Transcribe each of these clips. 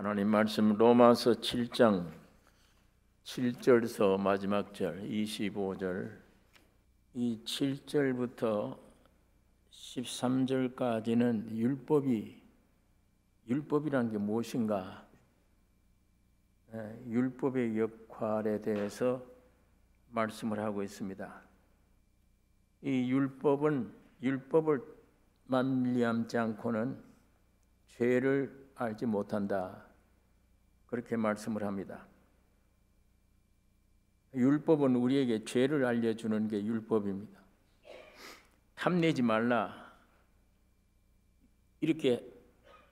하나님 말씀 로마서 7장 7절서 마지막 절 25절, 이 7절부터 13절까지는 율법이라는 게 무엇인가, 율법의 역할에 대해서 말씀을 하고 있습니다. 이 율법을 말미암지 않고는 죄를 알지 못한다, 그렇게 말씀을 합니다. 율법은 우리에게 죄를 알려주는 게 율법입니다. 탐내지 말라, 이렇게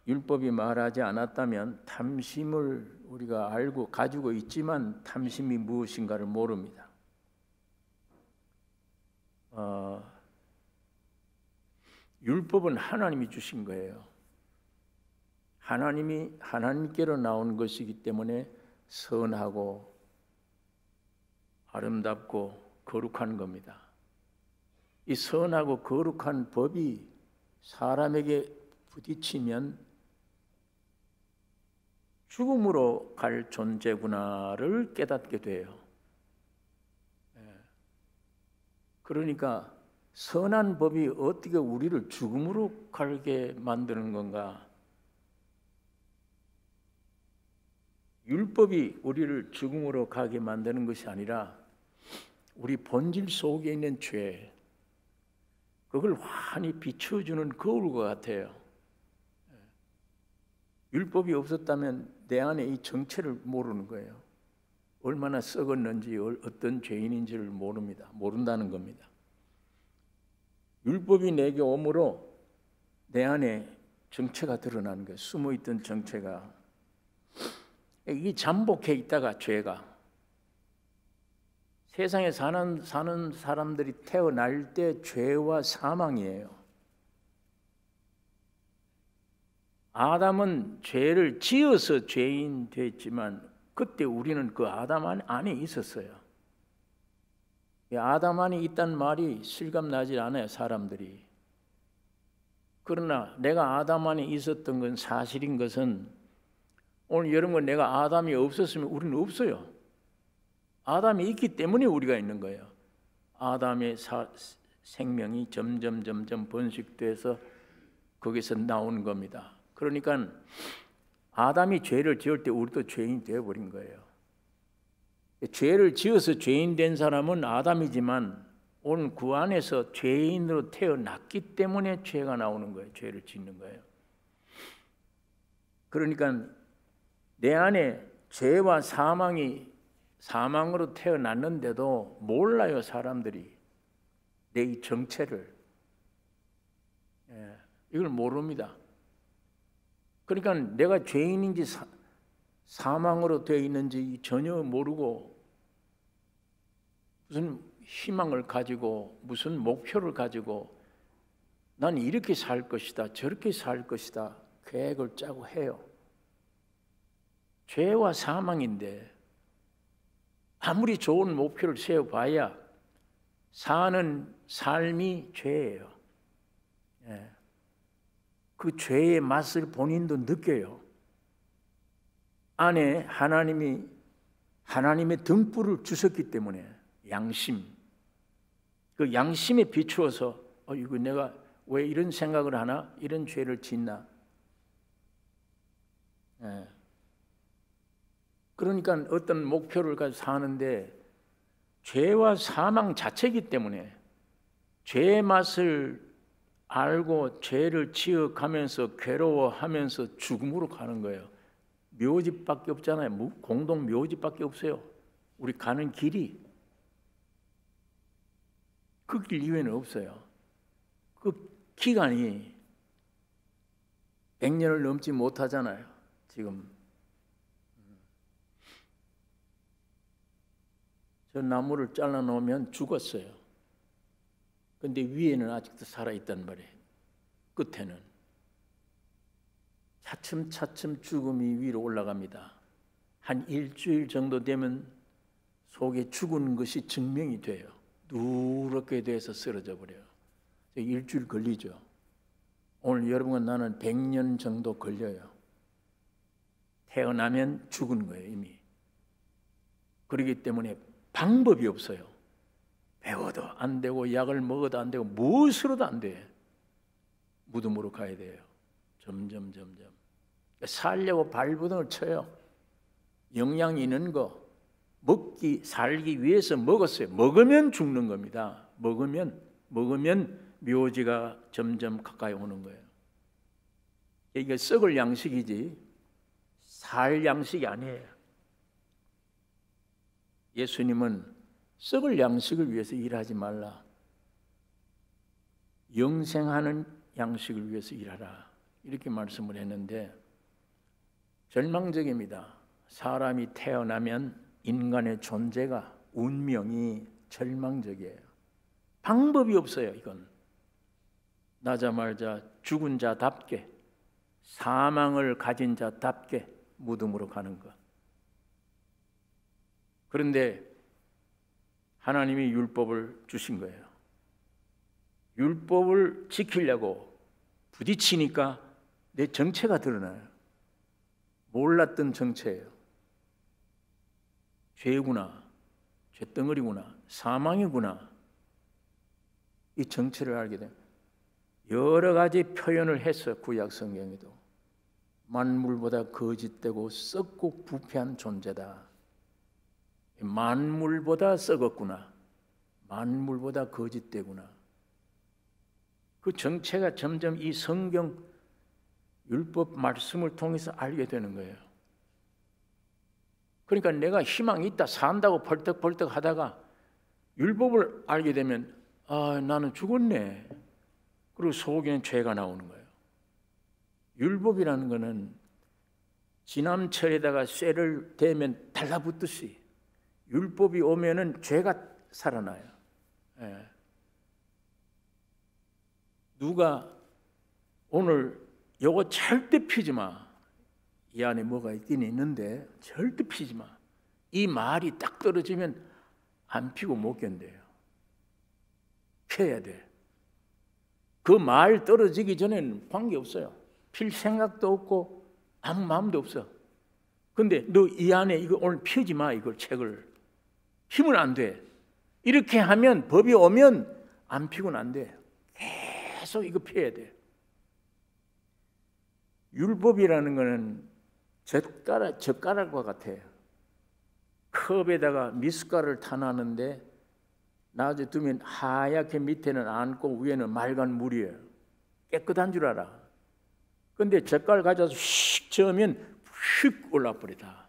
율법이 말하지 않았다면 탐심을 우리가 알고 가지고 있지만 탐심이 무엇인가를 모릅니다. 율법은 하나님이 주신 거예요. 하나님께로 나온 것이기 때문에 선하고 아름답고 거룩한 겁니다. 이 선하고 거룩한 법이 사람에게 부딪히면 죽음으로 갈 존재구나를 깨닫게 돼요. 그러니까 선한 법이 어떻게 우리를 죽음으로 가게 만드는 건가? 율법이 우리를 죽음으로 가게 만드는 것이 아니라 우리 본질 속에 있는 죄, 그걸 환히 비춰주는 거울과 같아요. 율법이 없었다면 내 안에 이 정체를 모르는 거예요. 얼마나 썩었는지, 어떤 죄인인지를 모른다는 겁니다. 율법이 내게 오므로 내 안에 정체가 드러나는 거예요. 숨어있던 정체가. 이 잠복해 있다가 죄가, 세상에 사는 사람들이 태어날 때 죄와 사망이에요. 아담은 죄를 지어서 죄인 됐지만 그때 우리는 그 아담 안에 있었어요. 아담 안에 있다는 말이 실감나지 않아요, 사람들이. 그러나 내가 아담 안에 있었던 건 사실인 것은, 오늘 여러분, 내가 아담이 없었으면 우리는 없어요. 아담이 있기 때문에 우리가 있는 거예요. 아담의 생명이 점점 번식돼서 거기서 나오는 겁니다. 그러니까 아담이 죄를 지을 때 우리도 죄인이 되어버린 거예요. 죄를 지어서 죄인 된 사람은 아담이지만 오늘 그 안에서 죄인으로 태어났기 때문에 죄가 나오는 거예요. 죄를 짓는 거예요. 그러니까 내 안에 죄와 사망으로 태어났는데도 몰라요, 사람들이. 내 이 정체를. 이걸 모릅니다. 그러니까 내가 죄인인지 사망으로 되어 있는지 전혀 모르고 무슨 희망을 가지고 무슨 목표를 가지고 난 이렇게 살 것이다, 저렇게 살 것이다 계획을 짜고 해요. 죄와 사망인데 아무리 좋은 목표를 세워봐야 사는 삶이 죄예요. 그 죄의 맛을 본인도 느껴요. 안에 하나님의 등불을 주셨기 때문에, 양심, 그 양심에 비추어서 이거 내가 왜 이런 생각을 하나, 이런 죄를 짓나. 그러니까 어떤 목표를 가지고 사는데 죄와 사망 자체이기 때문에 죄의 맛을 알고 죄를 지어가면서 괴로워하면서 죽음으로 가는 거예요. 묘지밖에 없잖아요. 공동 묘지밖에 없어요. 우리 가는 길이 그 길 이외에는 없어요. 그 기간이 100년을 넘지 못하잖아요. 지금 저 나무를 잘라놓으면 죽었어요. 근데 위에는 아직도 살아있단 말이에요. 끝에는 차츰 죽음이 위로 올라갑니다. 한 일주일 정도 되면 속에 죽은 것이 증명이 돼요. 누렇게 돼서 쓰러져 버려요. 일주일 걸리죠. 오늘 여러분과 나는 100년 정도 걸려요. 태어나면 죽은 거예요, 이미. 그렇기 때문에 방법이 없어요. 배워도 안 되고 약을 먹어도 안 되고 무엇으로도 안 돼. 무덤으로 가야 돼요. 점점. 살려고 발버둥을 쳐요. 영양 있는 거 살기 위해서 먹었어요. 먹으면 죽는 겁니다. 먹으면 묘지가 점점 가까이 오는 거예요. 이게 썩을 양식이지 살 양식이 아니에요. 예수님은 썩을 양식을 위해서 일하지 말라. 영생하는 양식을 위해서 일하라. 이렇게 말씀을 했는데 절망적입니다. 사람이 태어나면 인간의 존재가 운명이 절망적이에요. 방법이 없어요. 이건 나자말자 죽은 자답게 사망을 가진 자답게 무덤으로 가는 것. 그런데 하나님이 율법을 주신 거예요. 율법을 지키려고 부딪히니까 내 정체가 드러나요. 몰랐던 정체예요. 죄구나, 죄덩어리구나, 사망이구나. 이 정체를 알게 돼요. 여러 가지 표현을 했어요. 구약 성경에도. 만물보다 거짓되고 썩고 부패한 존재다. 만물보다 썩었구나. 만물보다 거짓되구나. 그 정체가 점점 이 성경 율법 말씀을 통해서 알게 되는 거예요. 그러니까 내가 희망이 있다, 산다고 벌떡벌떡 하다가 율법을 알게 되면 나는 죽었네. 그리고 속에는 죄가 나오는 거예요. 율법이라는 것은 지남철에다가 쇠를 대면 달라붙듯이 율법이 오면은 죄가 살아나요. 예. 누가 오늘 요거 절대 피지 마. 이 안에 뭐가 있긴 있는데 절대 피지 마. 이 말이 딱 떨어지면 안 피고 못 견뎌요. 펴야 돼. 그 말 떨어지기 전에는 관계없어요. 필 생각도 없고 아무 마음도 없어. 근데 너 이 안에 이거 오늘 피지 마. 이걸 책을 피면 안 돼. 이렇게 하면 법이 오면 안 피고는 안 돼. 계속 이거 펴야 돼. 율법이라는 거는 젓가락과 같아요. 컵에다가 미숫가루를 타놨는데 나중에 두면 하얗게 밑에는 안고 위에는 맑은 물이에요. 깨끗한 줄 알아. 근데 젓갈 가져서 휙 저으면 휙 올라버리다.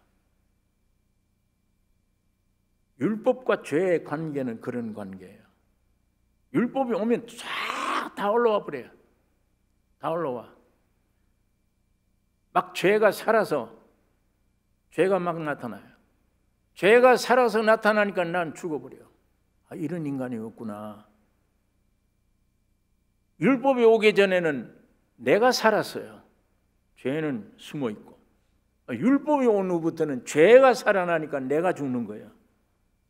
율법과 죄의 관계는 그런 관계예요. 율법이 오면 쫙 다 올라와 버려요. 다 올라와. 막 죄가 살아서 죄가 막 나타나요. 죄가 살아서 나타나니까 난 죽어버려. 이런 인간이 없구나. 율법이 오기 전에는 내가 살았어요. 죄는 숨어 있고. 율법이 온 후부터는 죄가 살아나니까 내가 죽는 거예요.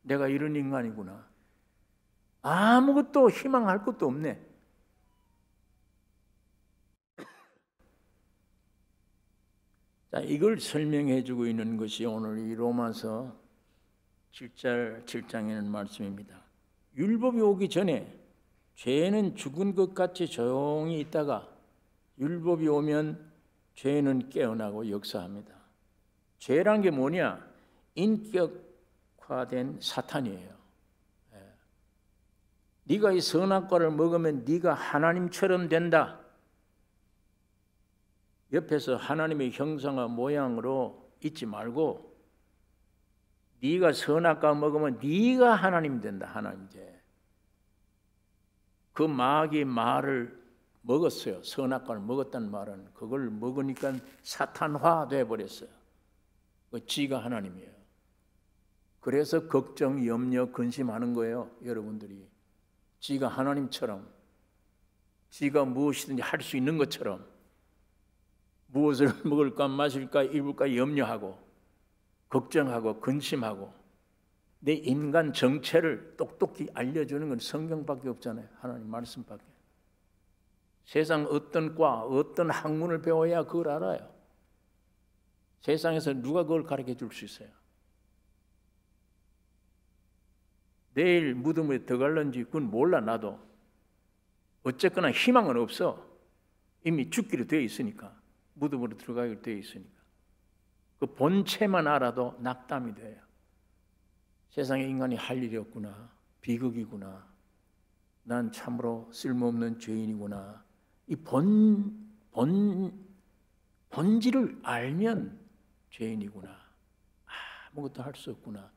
내가 이런 인간이구나. 아무것도 희망할 것도 없네. 자, 이걸 설명해 주고 있는 것이 오늘 이 로마서 7장에 있는 말씀입니다. 율법이 오기 전에 죄는 죽은 것 같이 조용히 있다가 율법이 오면 죄는 깨어나고 역사합니다. 죄란 게 뭐냐? 인격화된 사탄이에요. 네가 이 선악과를 먹으면 네가 하나님처럼 된다. 옆에서 하나님의 형상과 모양으로 있지 말고 네가 선악과 먹으면 네가 하나님 된다. 하나님 돼. 그 마귀의 말을 먹었어요. 선악과를 먹었다는 말은 그걸 먹으니까 사탄화 돼버렸어요. 그 지가 하나님이에요. 그래서 걱정, 염려, 근심하는 거예요. 여러분들이 지가 하나님처럼 지가 무엇이든지 할 수 있는 것처럼 무엇을 먹을까 마실까 입을까 염려하고 걱정하고 근심하고 내 인간 정체를 똑똑히 알려주는 건 성경밖에 없잖아요. 하나님 말씀밖에. 세상 어떤 과 어떤 학문을 배워야 그걸 알아요. 세상에서 누가 그걸 가르쳐 줄 수 있어요? 내일 무덤에 들어갈런지 그건 몰라 나도. 어쨌거나 희망은 없어. 이미 죽기로 되어 있으니까. 무덤으로 들어가기로 되어 있으니까. 그 본체만 알아도 낙담이 돼요. 세상에 인간이 할 일이 없구나. 비극이구나. 난 참으로 쓸모없는 죄인이구나. 이 본질을 알면 죄인이구나. 아무것도 할 수 없구나.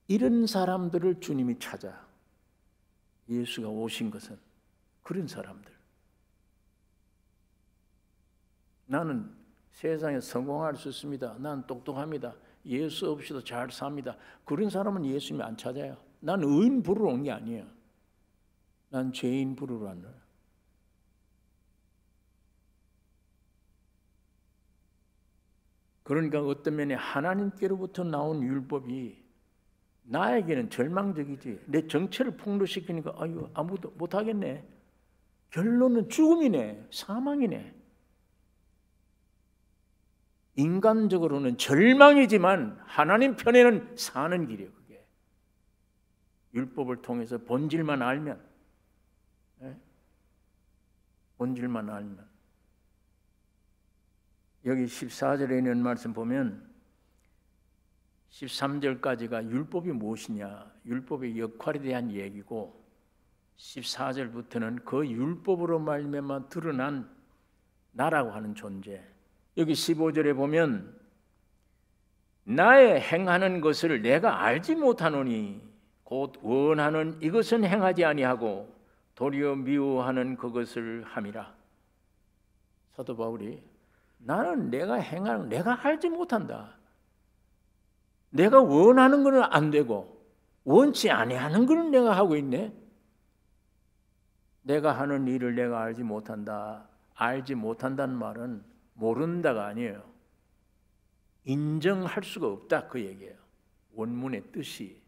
이런 사람들을 주님이 찾아. 예수가 오신 것은 그런 사람들. 나는 세상에 성공할 수 있습니다. 난 똑똑합니다. 예수 없이도 잘 삽니다. 그런 사람은 예수님이 안 찾아요. 난 의인 부르러 온 게 아니에요. 난 죄인 부르러 온 거예요. 그러니까 어떤 면에 하나님께로부터 나온 율법이 나에게는 절망적이지. 내 정체를 폭로시키니까 아유 아무도 못하겠네. 결론은 죽음이네. 사망이네. 인간적으로는 절망이지만 하나님 편에는 사는 길이에요. 그게 율법을 통해서 본질만 알면, 본질만 알면. 여기 14절에 있는 말씀 보면 13절까지가 율법이 무엇이냐, 율법의 역할에 대한 얘기고 14절부터는 그 율법으로 말미암아 드러난 나라고 하는 존재. 여기 15절에 보면 나의 행하는 것을 내가 알지 못하노니 곧 원하는 이것은 행하지 아니하고 도리어 미워하는 그것을 함이라. 사도 바울이 나는 내가 행하는 내가 알지 못한다. 내가 원하는 것은 안 되고 원치 아니하는 것은 내가 하고 있네. 내가 하는 일을 내가 알지 못한다. 알지 못한다는 말은 모른다가 아니에요. 인정할 수가 없다 그 얘기예요. 원문의 뜻이.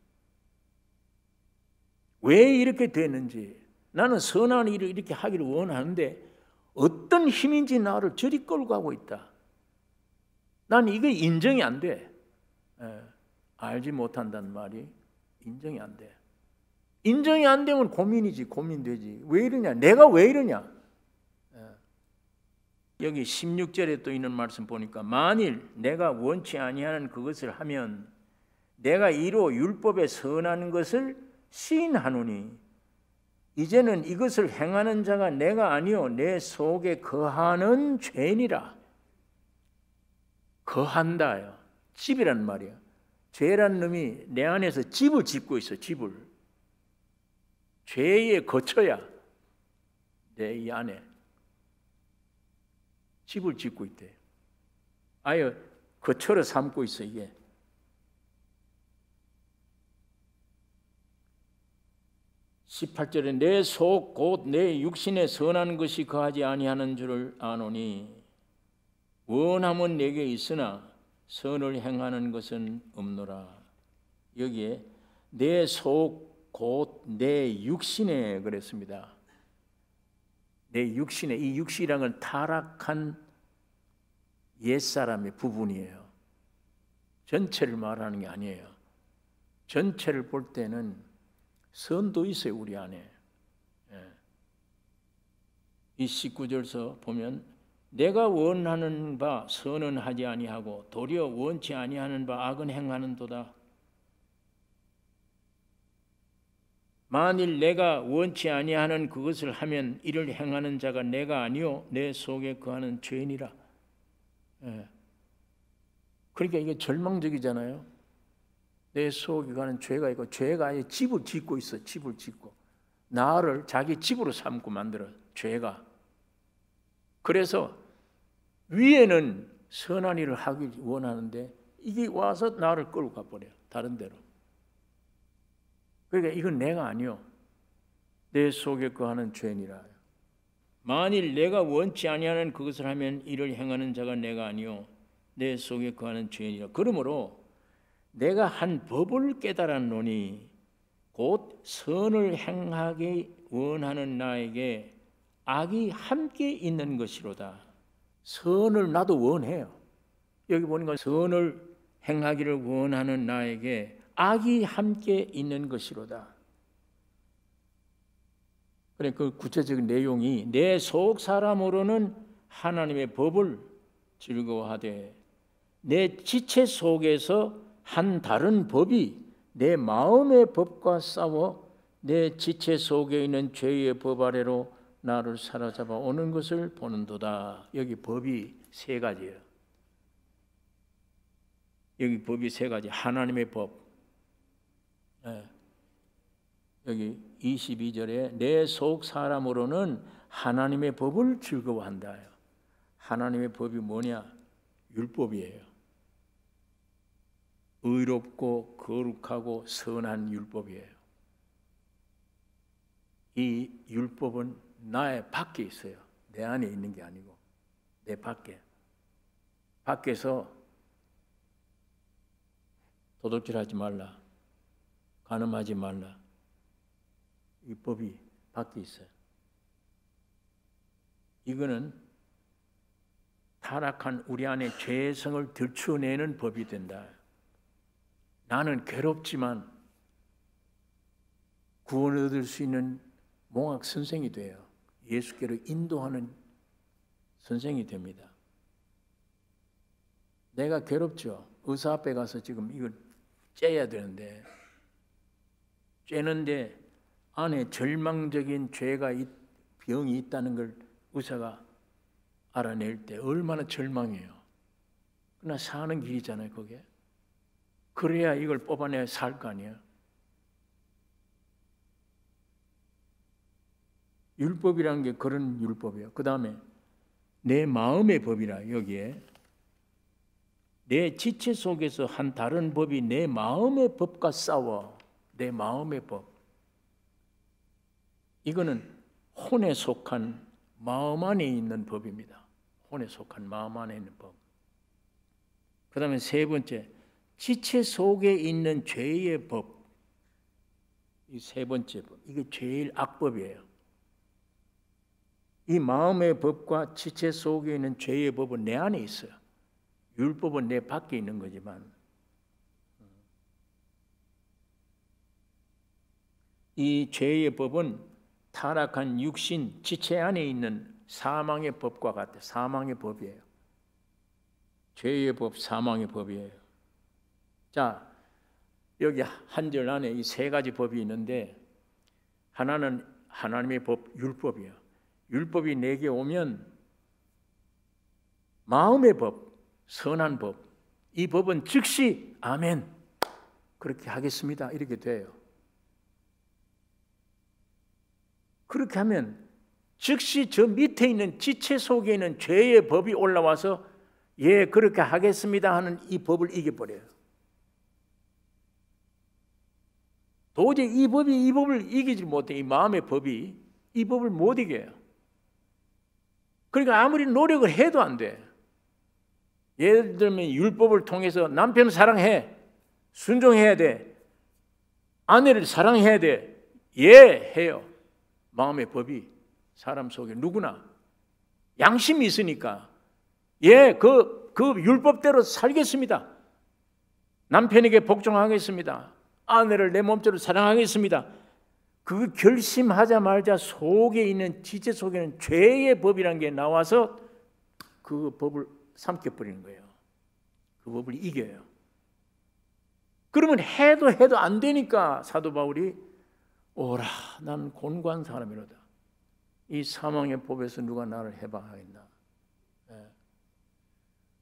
왜 이렇게 되는지, 나는 선한 일을 이렇게 하기를 원하는데 어떤 힘인지 나를 저리 끌고 가고 있다. 난 이게 인정이 안 돼. 알지 못한다는 말이 인정이 안 돼. 인정이 안 되면 고민이지, 고민되지. 왜 이러냐? 내가 왜 이러냐? 여기 16절에 또 있는 말씀 보니까 만일 내가 원치 아니하는 그것을 하면 내가 이로 율법에 선한 것을 시인하노니 이제는 이것을 행하는 자가 내가 아니요 내 속에 거하는 죄니라. 거한다요. 집이란 말이야. 죄란 놈이 내 안에서 집을 짓고 있어. 집을. 죄의 거처야. 내 이 안에 집을 짓고 있대. 아예 거처를 삼고 있어 이게. (18절에) 내 속 곧 내 육신에 선한 것이 거하지 아니하는 줄을 아노니 원함은 내게 있으나 선을 행하는 것은 없노라. 여기에 내 속 곧 내 육신에 그랬습니다. 내 육신에, 이 육신이라는 건 타락한 옛사람의 부분이에요. 전체를 말하는 게 아니에요. 전체를 볼 때는 선도 있어요 우리 안에. 이 19절서 보면 내가 원하는 바 선은 하지 아니하고 도리어 원치 아니하는 바 악은 행하는도다. 만일 내가 원치 아니하는 그것을 하면 이를 행하는 자가 내가 아니요 내 속에 거하는 죄인이라. 그러니까 이게 절망적이잖아요. 내 속에 거하는 죄가 있고 죄가 아예 집을 짓고 있어. 집을 짓고 나를 자기 집으로 삼고 만들어 죄가. 그래서 위에는 선한 일을 하기 원하는데 이게 와서 나를 끌고 가버려요. 다른 데로. 그러니까 이건 내가 아니요 내 속에 거하는 죄니라. 만일 내가 원치 아니하는 그것을 하면 이를 행하는 자가 내가 아니요 내 속에 거하는 죄니라. 그러므로 내가 한 법을 깨달았노니 곧 선을 행하기 원하는 나에게 악이 함께 있는 것이로다. 선을 나도 원해요. 여기 보니까 선을 행하기를 원하는 나에게 악이 함께 있는 것이로다. 그래, 그 구체적인 내용이 내 속 사람으로는 하나님의 법을 즐거워하되 내 지체 속에서 한 다른 법이 내 마음의 법과 싸워 내 지체 속에 있는 죄의 법 아래로 나를 사로잡아 오는 것을 보는도다. 여기 법이 세 가지예요. 여기 법이 세 가지. 하나님의 법. 여기 22절에 내 속 사람으로는 하나님의 법을 즐거워한다. 하나님의 법이 뭐냐? 율법이에요. 의롭고 거룩하고 선한 율법이에요. 이 율법은 나의 밖에 있어요. 내 안에 있는 게 아니고 내 밖에. 밖에서 도둑질하지 말라, 간음하지 말라. 이 법이 밖에 있어요. 이거는 타락한 우리 안에 죄성을 들추어내는 법이 된다. 나는 괴롭지만 구원 얻을 수 있는 몽학 선생이 돼요. 예수께로 인도하는 선생이 됩니다. 내가 괴롭죠. 의사 앞에 가서 지금 이걸 째야 되는데, 째는데 안에 절망적인 죄가 병이 있다는 걸 의사가 알아낼 때 얼마나 절망해요. 그러나 사는 길이잖아요, 그게. 그래야 이걸 뽑아내야 살 거 아니에요. 율법이라는 게 그런 율법이에요. 그 다음에 내 마음의 법이라. 여기에 내 지체 속에서 한 다른 법이 내 마음의 법과 싸워. 내 마음의 법. 이거는 혼에 속한 마음 안에 있는 법입니다. 혼에 속한 마음 안에 있는 법. 그 다음에 세 번째, 지체 속에 있는 죄의 법. 이 세 번째 법. 이게 제일 악법이에요. 이 마음의 법과 지체 속에 있는 죄의 법은 내 안에 있어요. 율법은 내 밖에 있는 거지만 이 죄의 법은 타락한 육신, 지체 안에 있는 사망의 법과 같아요. 사망의 법이에요. 죄의 법, 사망의 법이에요. 자, 여기 한 절 안에 이 세 가지 법이 있는데 하나는 하나님의 법, 율법이에요. 율법이 내게 오면 마음의 법, 선한 법, 이 법은 즉시 아멘, 그렇게 하겠습니다, 이렇게 돼요. 그렇게 하면 즉시 저 밑에 있는 지체 속에 있는 죄의 법이 올라와서 예, 그렇게 하겠습니다 하는 이 법을 이겨버려요. 도저히 이 법을 이기지 못해. 이 마음의 법이 이 법을 못 이겨요. 그러니까 아무리 노력을 해도 안 돼. 예를 들면 율법을 통해서 남편을 사랑해, 순종해야 돼, 아내를 사랑해야 돼, 예, 해요. 마음의 법이 사람 속에 누구나 양심이 있으니까 예, 그 율법대로 살겠습니다. 남편에게 복종하겠습니다. 아내를 내 몸처럼 사랑하겠습니다. 그 결심하자마자 속에 있는 지체 속에는 죄의 법이라는 게 나와서 그 법을 삼켜버리는 거예요. 그 법을 이겨요. 그러면 해도 안 되니까 사도 바울이 오라, 난 곤고한 사람이로다. 이 사망의 법에서 누가 나를 해방하겠나.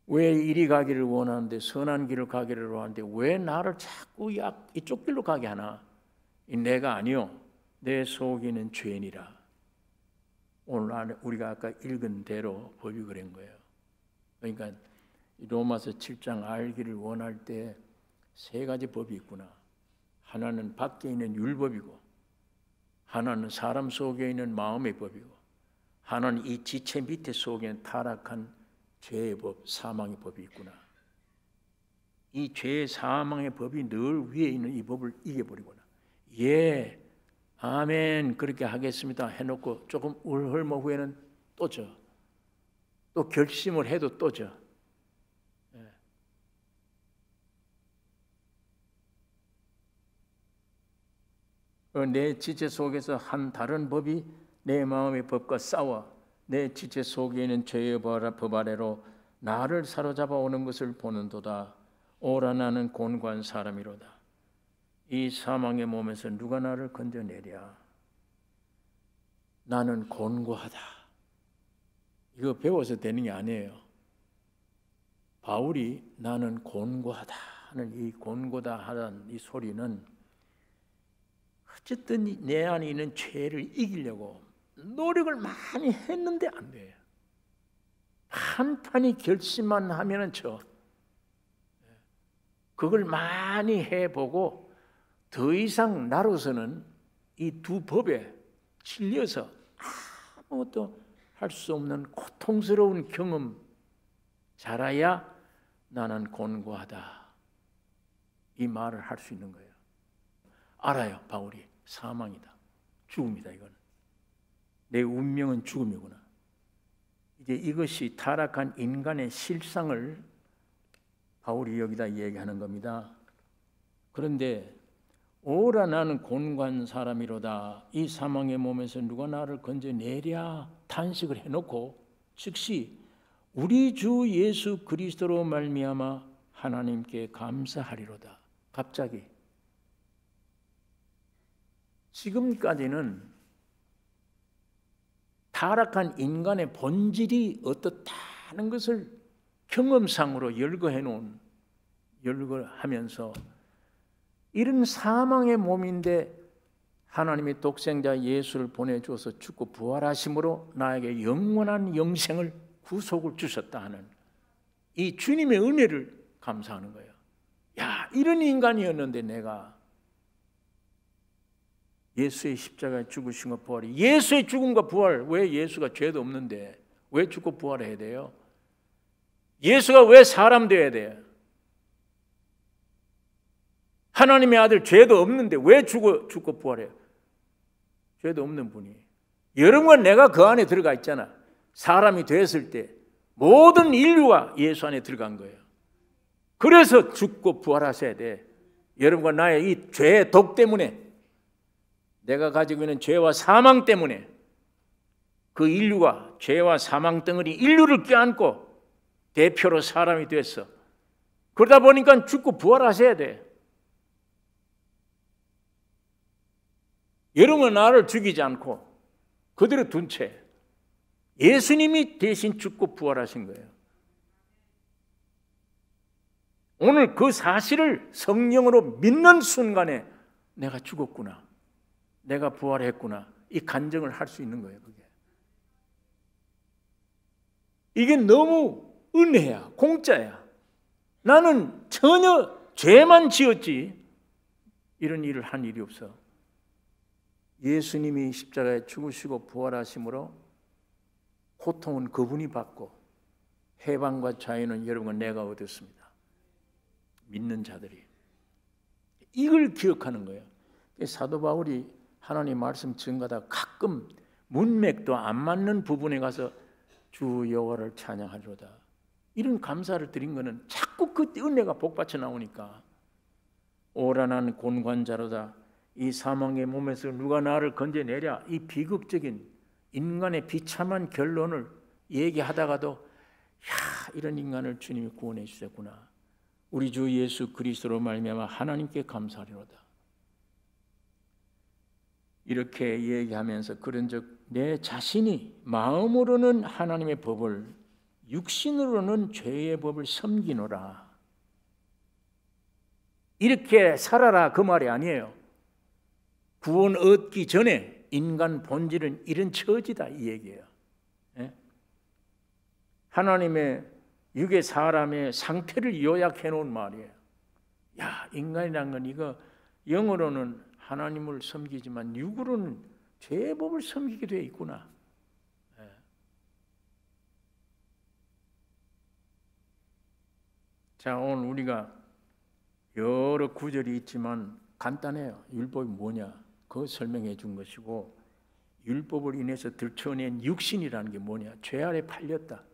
왜 이리 가기를 원하는데, 선한 길을 가기를 원하는데 왜 나를 자꾸 이쪽 길로 가게 하나. 내가 아니요, 내 속에 있는 죄인이라. 오늘 우리가 아까 읽은 대로 법이 그런 거예요. 그러니까 로마서 7장 알기를 원할 때 세 가지 법이 있구나. 하나는 밖에 있는 율법이고, 하나는 사람 속에 있는 마음의 법이고, 하나는 이 지체 밑에 속에 있는 타락한 죄의 법, 사망의 법이 있구나. 이 죄의 사망의 법이 늘 위에 있는 이 법을 이겨버리구나. 예, 아멘, 그렇게 하겠습니다 해놓고 조금 얼마 후에는 또 져. 또 결심을 해도 또 져. 내 지체 속에서 한 다른 법이 내 마음의 법과 싸워 내 지체 속에 있는 죄의 법 아래로 나를 사로잡아 오는 것을 보는도다. 오라 나는 곤고한 사람이로다. 이 사망의 몸에서 누가 나를 건져내랴. 나는 곤고하다. 이거 배워서 되는 게 아니에요. 바울이 나는 곤고하다 하는 이 곤고다 하는 이 소리는 어쨌든 내 안에 있는 죄를 이기려고 노력을 많이 했는데 안 돼요. 한판이 결심만 하면은 그걸 많이 해보고 더 이상 나로서는 이 두 법에 질려서 아무것도 할 수 없는 고통스러운 경험 자라야 나는 곤고하다 이 말을 할 수 있는 거예요. 알아요. 바울이 사망이다, 죽음이다. 이건 내 운명은 죽음이구나. 이제 이것이 타락한 인간의 실상을 바울이 여기다 얘기하는 겁니다. 그런데 오라 나는 곤고한 사람이로다. 이 사망의 몸에서 누가 나를 건져내랴 탄식을 해놓고 즉시 우리 주 예수 그리스도로 말미암아 하나님께 감사하리로다. 갑자기 지금까지는 타락한 인간의 본질이 어떻다는 것을 경험상으로 열거하면서 이런 사망의 몸인데 하나님의 독생자 예수를 보내주어서 죽고 부활하심으로 나에게 영원한 영생을 구속을 주셨다 하는 이 주님의 은혜를 감사하는 거예요. 야, 이런 인간이었는데 내가 예수의 십자가에 죽으신 것 부활이 예수의 죽음과 부활 왜 예수가 죄도 없는데 왜 죽고 부활해야 돼요? 예수가 왜 사람 되어야 돼요? 하나님의 아들 죄도 없는데 왜 죽고 부활해요? 죄도 없는 분이 여러분과 내가 그 안에 들어가 있잖아. 사람이 됐을 때 모든 인류가 예수 안에 들어간 거예요. 그래서 죽고 부활하셔야 돼. 여러분과 나의 이 죄의 독 때문에 내가 가지고 있는 죄와 사망 때문에 그 인류가 죄와 사망 덩어리 인류를 껴안고 대표로 사람이 됐어. 그러다 보니까 죽고 부활하셔야 돼. 여러분은 나를 죽이지 않고 그대로 둔 채 예수님이 대신 죽고 부활하신 거예요. 오늘 그 사실을 성령으로 믿는 순간에 내가 죽었구나, 내가 부활했구나, 이 간증을 할 수 있는 거예요. 이게 너무 은혜야, 공짜야. 나는 전혀 죄만 지었지 이런 일을 한 일이 없어. 예수님이 십자가에 죽으시고 부활하심으로 고통은 그분이 받고 해방과 자유는 여러분과 내가 얻었습니다. 믿는 자들이 이걸 기억하는 거예요. 사도 바울이 하나님 말씀 증거하다 가끔 문맥도 안 맞는 부분에 가서 주 여호와를 찬양하리로다 이런 감사를 드린 거는 자꾸 그 은혜가 복받쳐 나오니까 오라 나는 곤고한 자로다. 이 사망의 몸에서 누가 나를 건져내랴. 이 비극적인 인간의 비참한 결론을 얘기하다가도 야, 이런 인간을 주님이 구원해 주셨구나. 우리 주 예수 그리스도로 말미암아 하나님께 감사하리로다. 이렇게 얘기하면서 그런즉 내 자신이 마음으로는 하나님의 법을 육신으로는 죄의 법을 섬기노라. 이렇게 살아라 그 말이 아니에요. 구원 얻기 전에 인간 본질은 이런 처지다 이 얘기예요. 하나님의 육의 사람의 상태를 요약해 놓은 말이에요. 야, 인간이란 건 이거 영어로는 하나님을 섬기지만 육으로는 죄의 법을 섬기게 되어 있구나. 자, 오늘 우리가 여러 구절이 있지만 간단해요. 율법이 뭐냐? 그거 설명해 준 것이고 율법을 인해서 들춰낸 육신이라는 게 뭐냐? 죄 아래 팔렸다.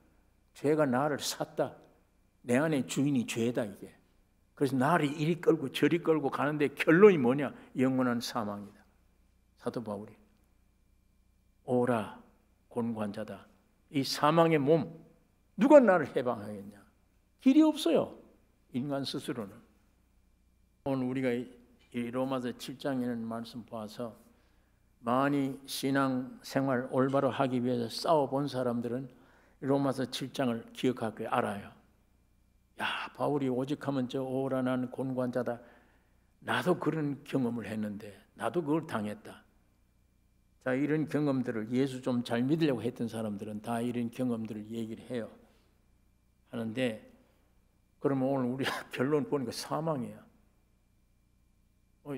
죄가 나를 샀다. 내 안에 주인이 죄다 이게. 그래서 나를 이리 끌고 저리 끌고 가는데 결론이 뭐냐? 영원한 사망이다. 사도 바울이. 오라 곤고한자다. 이 사망의 몸 누가 나를 해방하겠냐? 길이 없어요. 인간 스스로는. 오늘 우리가 이 로마서 7장에 있는 말씀 봐서 많이 신앙 생활 올바로 하기 위해서 싸워본 사람들은 로마서 7장을 기억할 거예요. 알아요. 야, 바울이 오직하면 저 오라 나는 곤고한 자다. 나도 그런 경험을 했는데 나도 그걸 당했다. 자, 이런 경험들을 예수 좀 잘 믿으려고 했던 사람들은 다 이런 경험들을 얘기를 해요. 하는데 그러면 오늘 우리가 결론 보니까 사망이야.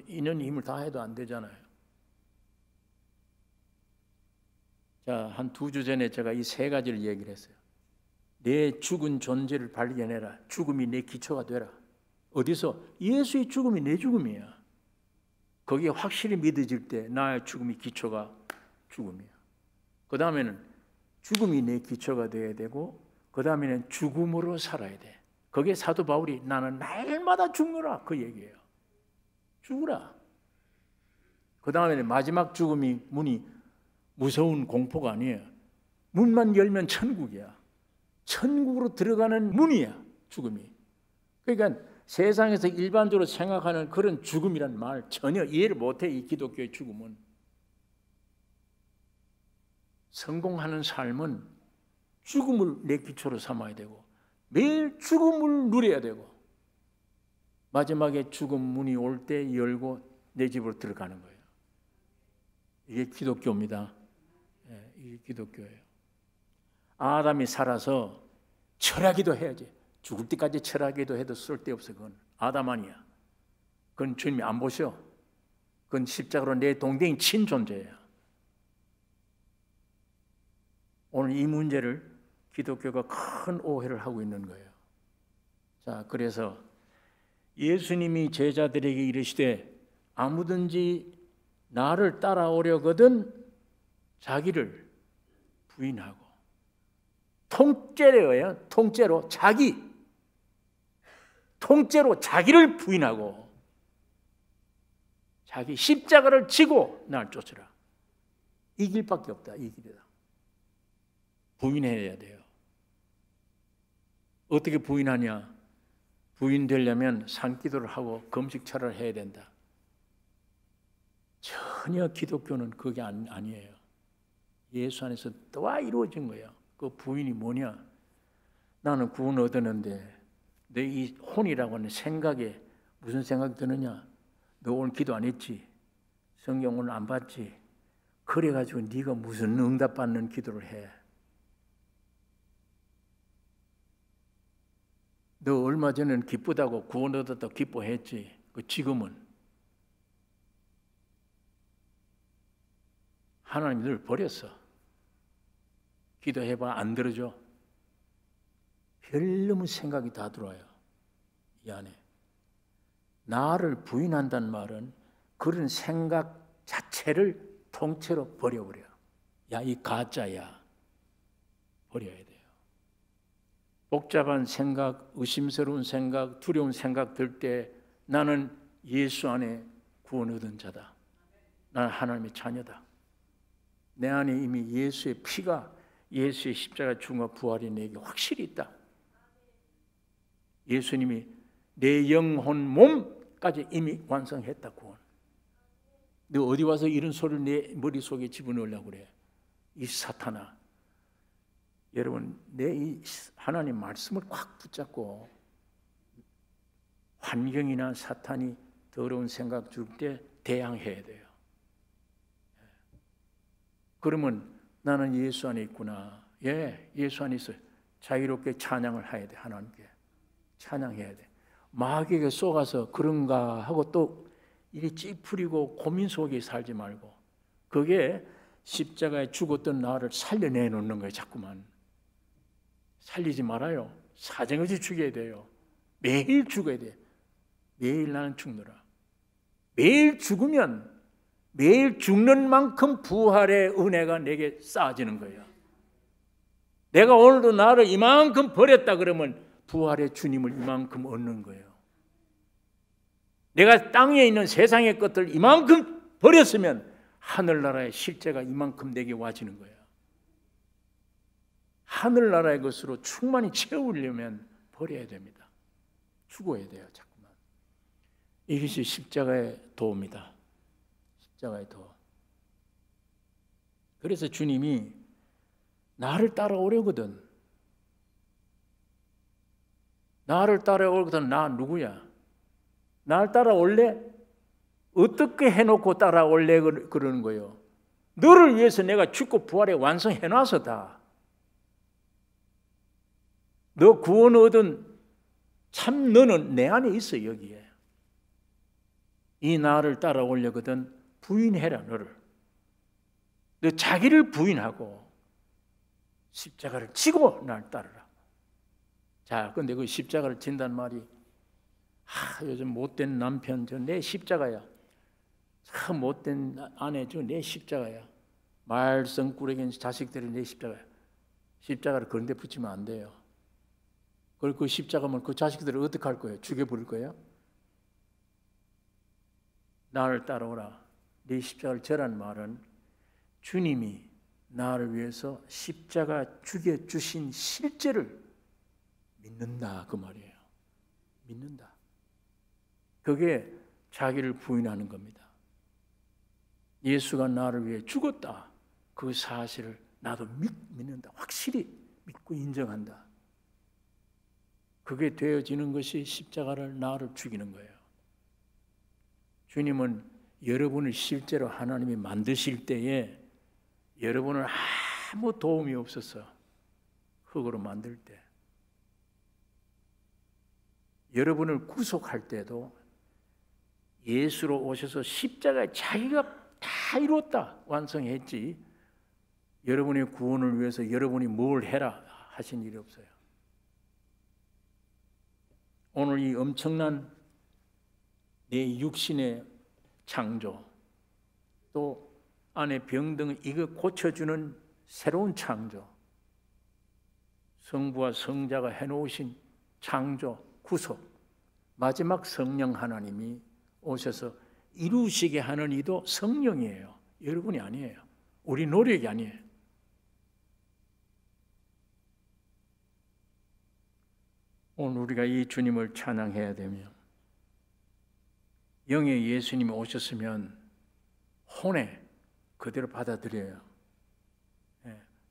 있는 힘을 다 해도 안 되잖아요. 자, 한 2주 전에 제가 이 3가지를 얘기를 했어요. 내 죽은 존재를 발견해라. 죽음이 내 기초가 되라. 어디서? 예수의 죽음이 내 죽음이야. 거기에 확실히 믿어질 때 나의 죽음이 기초가 죽음이야. 그 다음에는 죽음이 내 기초가 되어야 되고 그 다음에는 죽음으로 살아야 돼. 거기에 사도 바울이 나는 날마다 죽노라 그 얘기예요. 죽으라. 그 다음에는 마지막 죽음이 문이 무서운 공포가 아니에요. 문만 열면 천국이야. 천국으로 들어가는 문이야 죽음이. 그러니까 세상에서 일반적으로 생각하는 그런 죽음이란 말 전혀 이해를 못해. 이 기독교의 죽음은. 성공하는 삶은 죽음을 내 기초로 삼아야 되고 매일 죽음을 누려야 되고 마지막에 죽음 문이 올 때 열고 내 집으로 들어가는 거예요. 이게 기독교입니다. 이게 기독교예요. 아담이 살아서 철학기도 해야지. 죽을 때까지 철학기도 해도 쓸데없어. 그건 아담 아니야. 그건 주님이 안 보셔. 그건 십자가로 내 동댕이 친 존재야. 오늘 이 문제를 기독교가 큰 오해를 하고 있는 거예요. 자, 그래서 예수님이 제자들에게 이르시되 아무든지 나를 따라오려거든 자기를 부인하고, 통째로예요. 통째로 통째로 자기를 부인하고 자기 십자가를 지고 날 쫓으라. 이 길밖에 없다. 이 길이다. 부인해야 돼요. 어떻게 부인하냐? 부인되려면 산기도를 하고 금식철을 해야 된다. 전혀 기독교는 그게 아니에요. 예수 안에서 다 이루어진 거예요. 그 부인이 뭐냐? 나는 구원 얻었는데 내 이 혼이라고 하는 생각에 무슨 생각이 드느냐? 너 오늘 기도 안 했지? 성경 오늘 안 봤지? 그래가지고 네가 무슨 응답받는 기도를 해? 너 얼마 전에는 기쁘다고 구원 얻었다고 기뻐했지? 그 지금은 하나님이 늘 버렸어. 기도해봐 안 들어줘. 별놈의 생각이 다 들어와요. 이 안에. 나를 부인한다는 말은 그런 생각 자체를 통째로 버려버려. 야, 이 가짜야. 버려야 돼요. 복잡한 생각, 의심스러운 생각, 두려운 생각 들 때 나는 예수 안에 구원 얻은 자다. 나는 하나님의 자녀다. 내 안에 이미 예수의 피가, 예수의 십자가 죽음과 부활이 내게 확실히 있다. 예수님이 내 영혼 몸까지 이미 완성했다. 구원. 너 어디 와서 이런 소리를 내 머릿속에 집어넣으려고 그래? 이 사탄아. 여러분, 내 이 하나님 말씀을 꽉 붙잡고 환경이나 사탄이 더러운 생각 줄 때 대항해야 돼요. 그러면 나는 예수 안에 있구나. 예, 예수 안에 있어요. 자유롭게 찬양을 해야 돼. 하나님께 찬양해야 돼. 마귀에게 쏘가서 그런가 하고 또 이리 찌푸리고 고민 속에 살지 말고, 그게 십자가에 죽었던 나를 살려내 놓는 거예요. 자꾸만 살리지 말아요. 사정없이 죽여야 돼요. 매일 죽어야 돼. 매일 나는 죽노라. 매일 죽으면 매일 죽는 만큼 부활의 은혜가 내게 쌓아지는 거예요. 내가 오늘도 나를 이만큼 버렸다 그러면 부활의 주님을 이만큼 얻는 거예요. 내가 땅에 있는 세상의 것들 이만큼 버렸으면 하늘나라의 실제가 이만큼 내게 와지는 거야. 하늘나라의 것으로 충만히 채우려면 버려야 됩니다. 죽어야 돼요, 자꾸만. 이것이 십자가의 도입니다. 십자가의 도. 그래서 주님이 나를 따라오려거든. 나를 따라오거든. 나 누구야? 나를 따라올래? 어떻게 해놓고 따라올래? 그러는 거예요. 너를 위해서 내가 죽고 부활에 완성해놔서 다. 너 구원 얻은 참 너는 내 안에 있어. 여기에 이 나를 따라오려거든 부인해라. 너를. 너 자기를 부인하고 십자가를 지고 날 따르라. 자, 근데 그 십자가를 진단 말이 요즘 못된 남편 저 내 십자가야. 참 못된 아내 저 내 십자가야. 말썽꾸러기 자식들이 내 십자가야. 십자가를 그런 데 붙이면 안 돼요. 그리고 그 십자가면 그 자식들을 어떻게 할 거예요? 죽여버릴 거예요? 나를 따라오라. 네 십자가를 져라는 말은 주님이 나를 위해서 십자가 죽여주신 실제를 믿는다 그 말이에요. 믿는다. 그게 자기를 부인하는 겁니다. 예수가 나를 위해 죽었다. 그 사실을 나도 믿는다. 확실히 믿고 인정한다. 그게 되어지는 것이 십자가를 나를 죽이는 거예요. 주님은 여러분을 실제로 하나님이 만드실 때에 여러분을 아무 도움이 없어서 흙으로 만들 때, 여러분을 구속할 때도 예수로 오셔서 십자가에 자기가 다 이뤘다 완성했지, 여러분의 구원을 위해서 여러분이 뭘 해라 하신 일이 없어요. 오늘 이 엄청난 내 육신의 창조, 또 안에 병등 이거 고쳐주는 새로운 창조, 성부와 성자가 해놓으신 창조, 구속, 마지막 성령 하나님이 오셔서 이루시게 하는 이도 성령이에요. 여러분이 아니에요. 우리 노력이 아니에요. 오늘 우리가 이 주님을 찬양해야 되며, 영의 예수님이 오셨으면 혼에 그대로 받아들여요.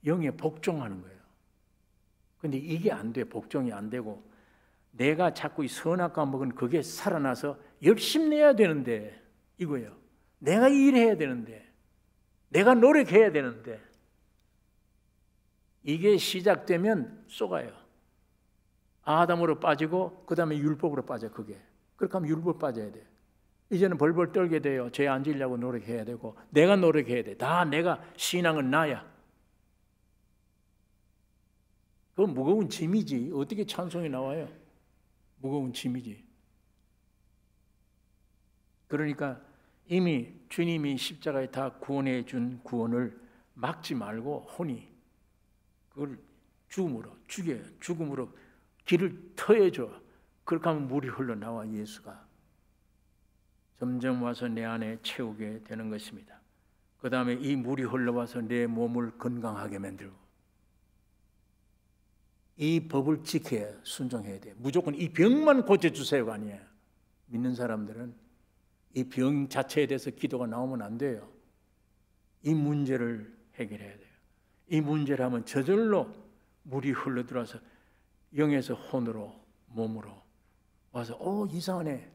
영에 복종하는 거예요. 근데 이게 안 돼. 복종이 안 되고 내가 자꾸 이 선악과 먹은 그게 살아나서 열심히 내야 되는데, 이거예요. 내가 일해야 되는데, 내가 노력해야 되는데, 이게 시작되면 쏘가요. 아담으로 빠지고 그 다음에 율법으로 빠져. 그게 그렇게 하면 율법 빠져야 돼. 이제는 벌벌 떨게 돼요. 죄 안 지려고 노력해야 되고, 내가 노력해야 돼. 다 내가, 신앙은 나야. 그건 무거운 짐이지. 어떻게 찬송이 나와요? 무거운 짐이지. 그러니까 이미 주님이 십자가에 다 구원해 준 구원을 막지 말고 혼이 그걸 죽음으로 죽여요. 죽음으로 길을 터여줘. 그렇게 하면 물이 흘러나와 예수가 점점 와서 내 안에 채우게 되는 것입니다. 그 다음에 이 물이 흘러와서 내 몸을 건강하게 만들고, 이 법을 지켜야, 순종해야 돼. 무조건 이 병만 고쳐주세요가 아니에요. 믿는 사람들은 이 병 자체에 대해서 기도가 나오면 안 돼요. 이 문제를 해결해야 돼요. 이 문제를 하면 저절로 물이 흘러들어와서 영에서 혼으로, 몸으로 와서 이상하네.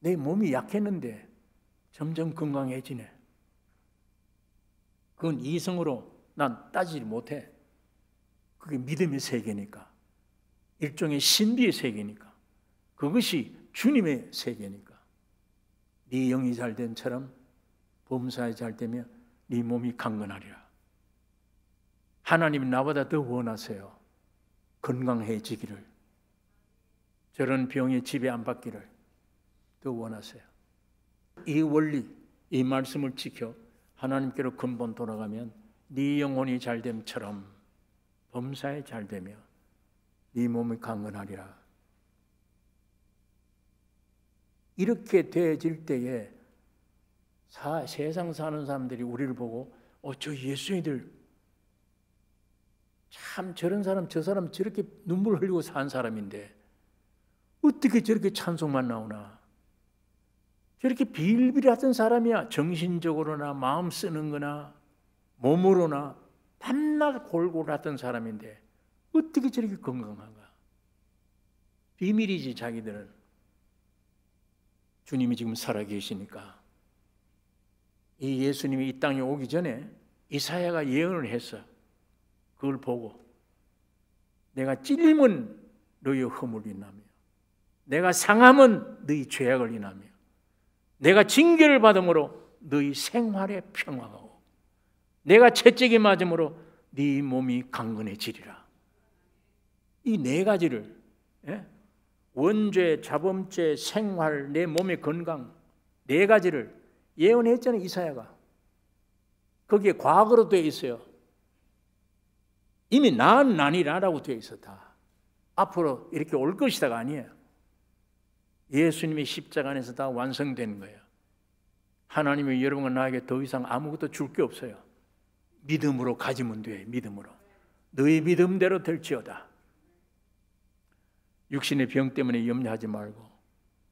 내 몸이 약했는데 점점 건강해지네. 그건 이성으로 난 따지지 못해. 그게 믿음의 세계니까, 일종의 신비의 세계니까, 그것이 주님의 세계니까. 네 영이 잘됨처럼 범사에 잘되면 네 몸이 강건하리라. 하나님이 나보다 더 원하세요. 건강해지기를, 저런 병의 지배 안 받기를 더 원하세요. 이 원리, 이 말씀을 지켜 하나님께로 근본 돌아가면 네 영혼이 잘됨처럼 범사에 잘되며 네 몸이 강건하리라. 이렇게 되어질 때에 세상 사는 사람들이 우리를 보고 저 예수님들 참 저런 사람 저 사람 저렇게 눈물 흘리고 산 사람인데 어떻게 저렇게 찬송만 나오나, 저렇게 빌빌하던 사람이야. 정신적으로나 마음 쓰는 거나 몸으로나 밤낮 골골하던 사람인데 어떻게 저렇게 건강한가. 비밀이지. 자기들은 주님이 지금 살아계시니까. 이 예수님이 이 땅에 오기 전에 이사야가 예언을 했어. 그걸 보고 내가 찔림은 너희 허물을 인하며 내가 상함은 너희 죄악을 인하며 내가 징계를 받음으로 너희 생활에 평화가 오고 내가 채찍에 맞음으로 네 몸이 강건해지리라. 이 네 가지를, 원죄, 자범죄, 생활, 내 몸의 건강, 네 가지를 예언했잖아요. 이사야가. 거기에 과거로 되어 있어요. 이미 나니라라고 되어 있었다. 앞으로 이렇게 올 것이다가 아니에요. 예수님의 십자가 안에서 다 완성된 거예요. 하나님이 여러분과 나에게 더 이상 아무것도 줄 게 없어요. 믿음으로 가지면 돼. 믿음으로. 너희 믿음대로 될지어다. 육신의 병 때문에 염려하지 말고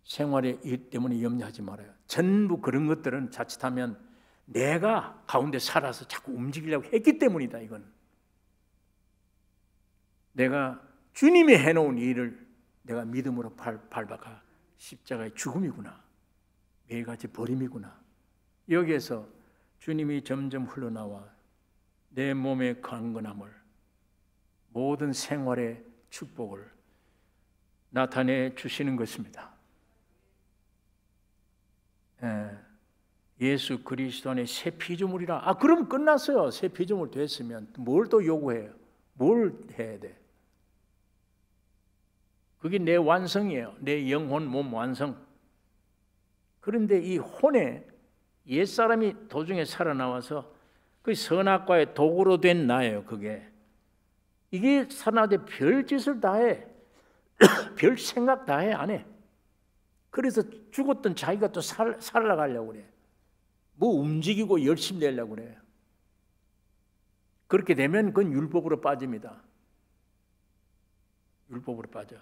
생활의 일 때문에 염려하지 말아요. 전부 그런 것들은 자칫하면 내가 가운데 살아서 자꾸 움직이려고 했기 때문이다. 이건 내가 주님이 해놓은 일을 내가 믿음으로 밟아가 십자가의 죽음이구나, 매일같이 버림이구나. 여기에서 주님이 점점 흘러나와 내 몸의 강건함을, 모든 생활의 축복을 나타내 주시는 것입니다. 예수 그리스도 안에 새 피조물이라. 그럼 끝났어요. 새 피조물 됐으면 뭘 또 요구해요? 뭘 해야 돼? 그게 내 완성이에요. 내 영혼 몸 완성. 그런데 이 혼에 옛사람이 도중에 살아나와서 그 선악과의 도구로 된 나예요. 이게 살아나되 별짓을 다 해. 별 생각 다 해. 안 해. 그래서 죽었던 자기가 또 살아가려고 그래. 뭐 움직이고 열심히 내려고 그래. 그렇게 되면 그건 율법으로 빠집니다. 율법으로 빠져.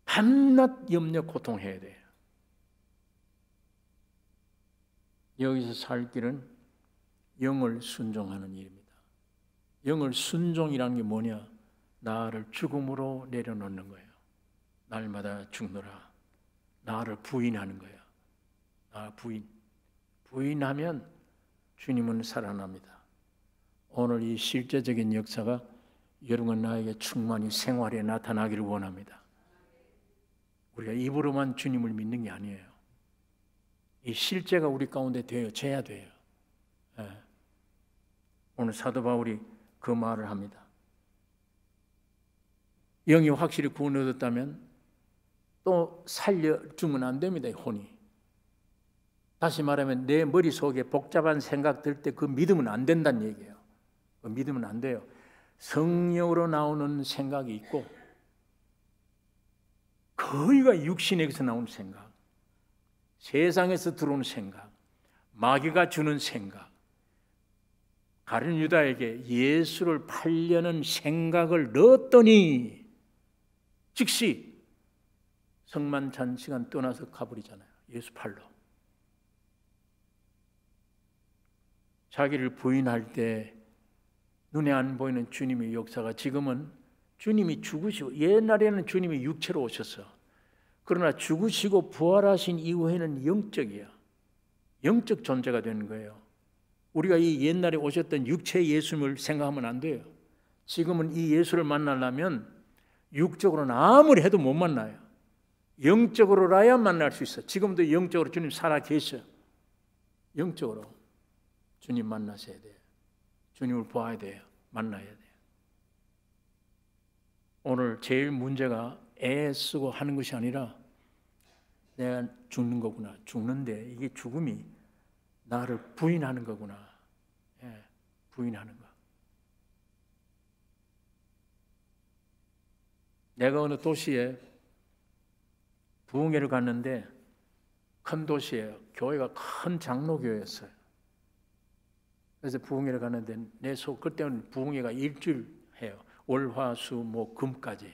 밤낮 염려 고통해야 돼요. 여기서 살 길은 영을 순종하는 일입니다. 영을 순종이라는 게 뭐냐? 나를 죽음으로 내려놓는 거예요. 날마다 죽노라. 나를 부인하는 거예요. 나 부인하면 주님은 살아납니다. 오늘 이 실제적인 역사가 여러분과 나에게 충만히 생활에 나타나기를 원합니다. 우리가 입으로만 주님을 믿는 게 아니에요. 이 실제가 우리 가운데 되어져야 돼요. 오늘 사도 바울이 그 말을 합니다. 영이 확실히 구원 얻었다면 또 살려주면 안 됩니다. 혼이. 다시 말하면 내 머릿속에 복잡한 생각 들 때 그 믿으면 안 된다는 얘기예요. 그 믿으면 안 돼요. 성령으로 나오는 생각이 있고 거의가 육신에서 나오는 생각, 세상에서 들어오는 생각, 마귀가 주는 생각, 가룟 유다에게 예수를 팔려는 생각을 넣었더니 즉시 성만찬 시간 떠나서 가버리잖아요. 예수 팔러. 자기를 부인할 때 눈에 안 보이는 주님의 역사가 지금은 주님이 죽으시고, 옛날에는 주님이 육체로 오셨어. 그러나 죽으시고 부활하신 이후에는 영적이야. 영적 존재가 되는 거예요. 우리가 이 옛날에 오셨던 육체 예수님을 생각하면 안 돼요. 지금은 이 예수를 만나려면 육적으로는 아무리 해도 못 만나요. 영적으로라야 만날 수 있어. 지금도 영적으로 주님 살아 계셔. 영적으로 주님 만나셔야 돼요. 주님을 봐야 돼요. 만나야 돼요. 오늘 제일 문제가 애쓰고 하는 것이 아니라 내가 죽는 거구나. 죽는데 이게 죽음이 나를 부인하는 거구나. 부인하는 거. 내가 어느 도시에 부흥회를 갔는데 큰 도시예요. 교회가 큰 장로교회였어요. 그래서 부흥회를 가는데 그때는 부흥회가 일주일 해요. 월, 화, 수, 목, 금까지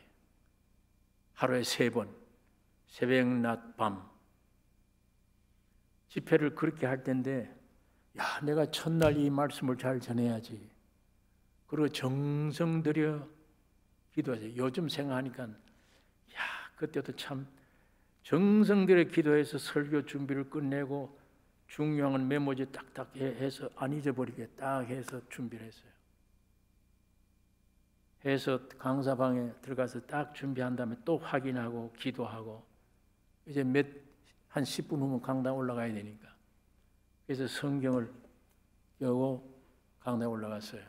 하루에 3번 새벽, 낮, 밤 집회를 그렇게 할 텐데 내가 첫날 이 말씀을 잘 전해야지. 그리고 정성 들여 기도하세요. 요즘 생각하니까 그때도 참 정성 들여 기도해서 설교 준비를 끝내고 중요한 메모지 딱딱 해서 안 잊어버리게 딱 해서 준비를 했어요. 해서 강사방에 들어가서 딱 준비한 다음에 또 확인하고 기도하고 이제 한 10분 후면 강당 올라가야 되니까 그래서 성경을 펴고 강당에 올라갔어요.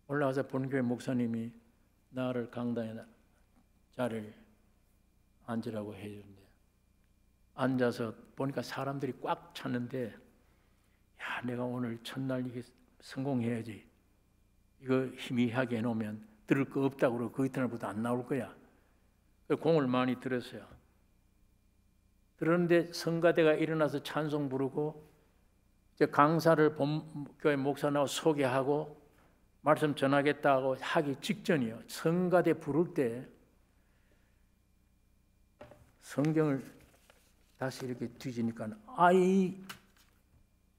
올라가서 본교회 목사님이 나를 강당에 자리를 앉으라고 해주는데 앉아서 보니까 사람들이 꽉 찼는데 내가 오늘 첫날 이게 성공해야지. 이거 희미하게 해놓으면 들을 거 없다고 그러고 그 이튿날부터 안 나올 거야. 공을 많이 들었어요. 그런데 성가대가 일어나서 찬송 부르고 이제 강사를 본교회 목사 나와 소개하고 말씀 전하겠다고 하기 직전이요. 성가대 부를 때 성경을 다시 이렇게 뒤지니까 이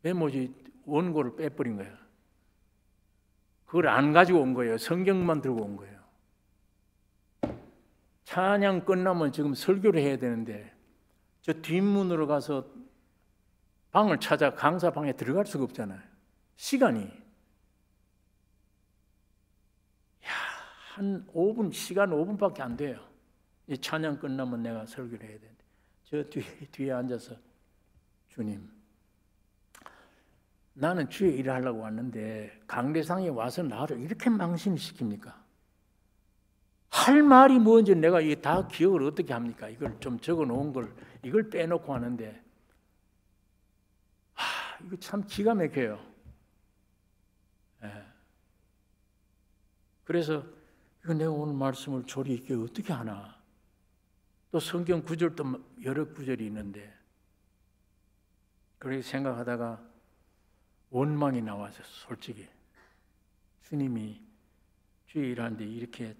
메모지 원고를 빼버린 거야. 그걸 안 가지고 온 거예요. 성경만 들고 온 거예요. 찬양 끝나면 지금 설교를 해야 되는데 저 뒷문으로 가서 방을 찾아 강사 방에 들어갈 수가 없잖아요. 시간이 한 5분, 시간 5분밖에 안 돼요. 이 찬양 끝나면 내가 설교를 해야 되는데 저 뒤에 앉아서 주님, 나는 주의 일을 하려고 왔는데 강대상에 와서 나를 이렇게 망신시킵니까? 할 말이 뭔지 내가 이게 다 기억을 어떻게 합니까? 이걸 좀 적어 놓은 걸 이걸 빼놓고 하는데 이거 참 기가 막혀요. 그래서 이거 내가 오늘 말씀을 조리 있게 어떻게 하나? 또 성경 구절도 여러 구절이 있는데 그렇게 생각하다가 원망이 나와서 솔직히 주님이 주의 일하는데 이렇게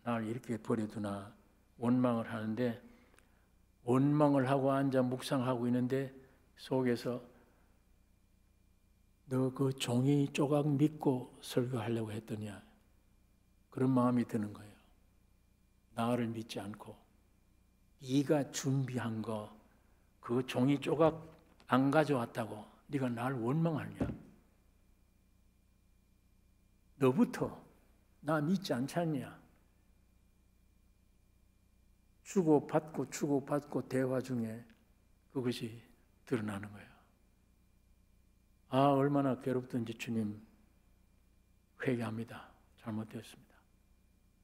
나를 이렇게 버려두나 원망을 하는데 원망을 하고 앉아 묵상하고 있는데 속에서 너 그 종이 조각 믿고 설교하려고 했더냐 그런 마음이 드는 거예요. 나를 믿지 않고 네가 준비한 거 그 종이 조각 안 가져왔다고 네가 나를 원망하냐? 너부터 나 믿지 않지 않냐? 주고받고 대화 중에 그것이 드러나는 거예요. 얼마나 괴롭든지 주님 회개합니다. 잘못되었습니다.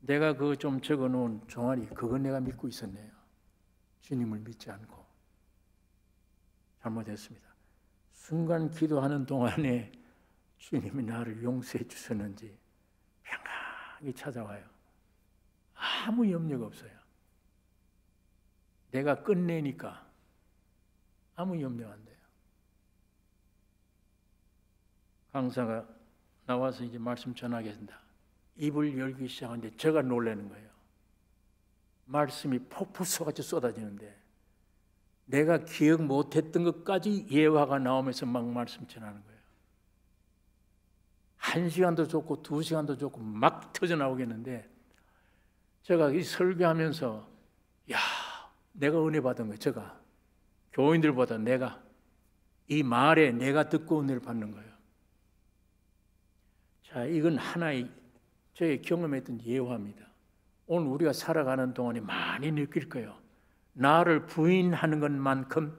내가 그 좀 적어놓은 종아리 그건 내가 믿고 있었네요. 주님을 믿지 않고 잘못했습니다. 순간 기도하는 동안에 주님이 나를 용서해 주셨는지 평안히 찾아와요. 아무 염려가 없어요. 내가 끝내니까 아무 염려 안 돼요. 강사가 나와서 이제 말씀 전하겠습니다. 입을 열기 시작하는데 제가 놀라는 거예요. 말씀이 폭포 쏘같이 쏟아지는데 내가 기억 못했던 것까지 예화가 나오면서 막 말씀 전하는 거예요. 1시간도 좋고 2시간도 좋고 막 터져 나오겠는데 제가 이 설교하면서 내가 은혜 받은 거예요. 제가 교인들보다 내가 이 말에 내가 듣고 은혜를 받는 거예요. 자, 이건 하나의 저의 경험했던 예화입니다. 오늘 우리가 살아가는 동안에 많이 느낄 거예요. 나를 부인하는 것만큼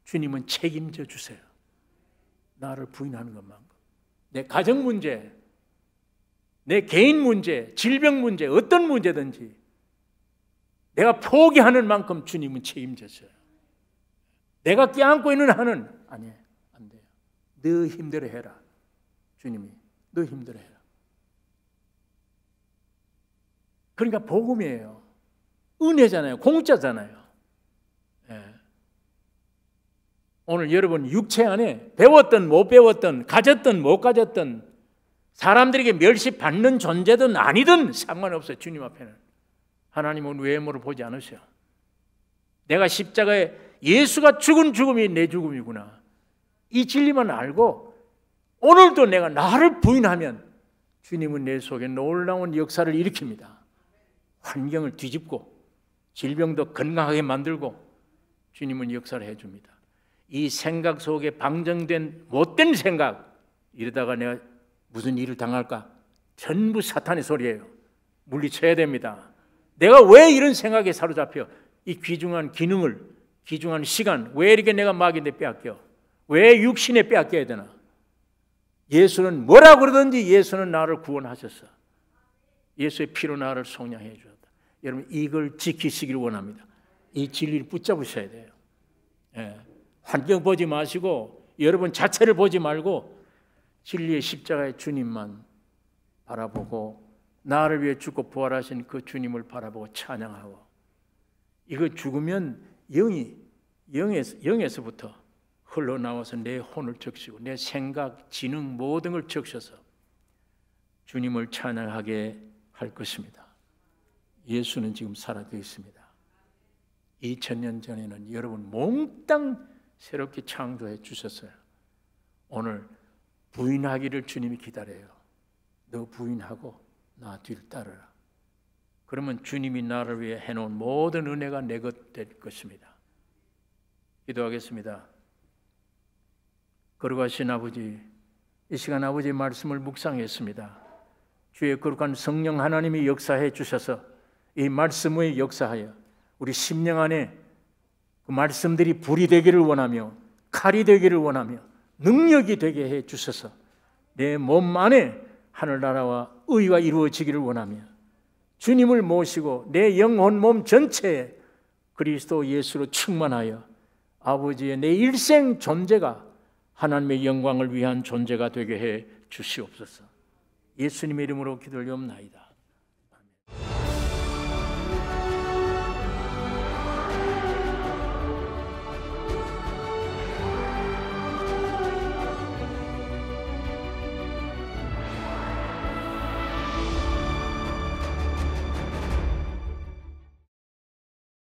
주님은 책임져 주세요. 나를 부인하는 것만큼. 내 가정 문제, 내 개인 문제, 질병 문제, 어떤 문제든지 내가 포기하는 만큼 주님은 책임졌어요. 내가 껴안고 있는 한은 아니에요. 안 돼요. 너 힘대로 해라. 주님이 너 힘대로 해라. 그러니까 복음이에요. 은혜잖아요. 공짜잖아요. 오늘 여러분 육체 안에 배웠든 못 배웠든 가졌든 못 가졌든 사람들에게 멸시받는 존재든 아니든 상관없어요. 주님 앞에는. 하나님은 외모를 보지 않으셔. 내가 십자가에 예수가 죽은 죽음이 내 죽음이구나, 이 진리만 알고 오늘도 내가 나를 부인하면 주님은 내 속에 놀라운 역사를 일으킵니다. 환경을 뒤집고 질병도 건강하게 만들고 주님은 역사를 해줍니다. 이 생각 속에 방정된 못된 생각, 이러다가 내가 무슨 일을 당할까? 전부 사탄의 소리예요. 물리쳐야 됩니다. 내가 왜 이런 생각에 사로잡혀? 이 귀중한 기능을, 귀중한 시간, 왜 이렇게 내가 마귀한테 빼앗겨? 왜 육신에 빼앗겨야 되나? 예수는 뭐라 그러든지 예수는 나를 구원하셨어. 예수의 피로 나를 속량해 주었다. 여러분 이걸 지키시길 원합니다. 이 진리를 붙잡으셔야 돼요. 예. 환경 보지 마시고 여러분 자체를 보지 말고 진리의 십자가의 주님만 바라보고 나를 위해 죽고 부활하신 그 주님을 바라보고 찬양하고, 이거 죽으면 영에서부터 흘러나와서 내 혼을 적시고 내 생각, 지능 모든 걸 적셔서 주님을 찬양하게 할 것입니다. 예수는 지금 살아계어 있습니다. 2000년 전에는 여러분 몽땅 새롭게 창조해 주셨어요. 오늘 부인하기를 주님이 기다려요. 너 부인하고 나 뒤를 따르라. 그러면 주님이 나를 위해 해놓은 모든 은혜가 내 것 될 것입니다. 기도하겠습니다. 거룩하신 아버지, 이 시간 아버지의 말씀을 묵상했습니다. 주의 거룩한 성령 하나님이 역사해 주셔서 이 말씀의 역사하여 우리 심령 안에 그 말씀들이 불이 되기를 원하며 칼이 되기를 원하며 능력이 되게 해 주셔서 내 몸 안에 하늘나라와 의가 이루어지기를 원하며 주님을 모시고 내 영혼 몸 전체에 그리스도 예수로 충만하여 아버지의 내 일생 존재가 하나님의 영광을 위한 존재가 되게 해 주시옵소서. 예수님의 이름으로 기도를 옵나이다.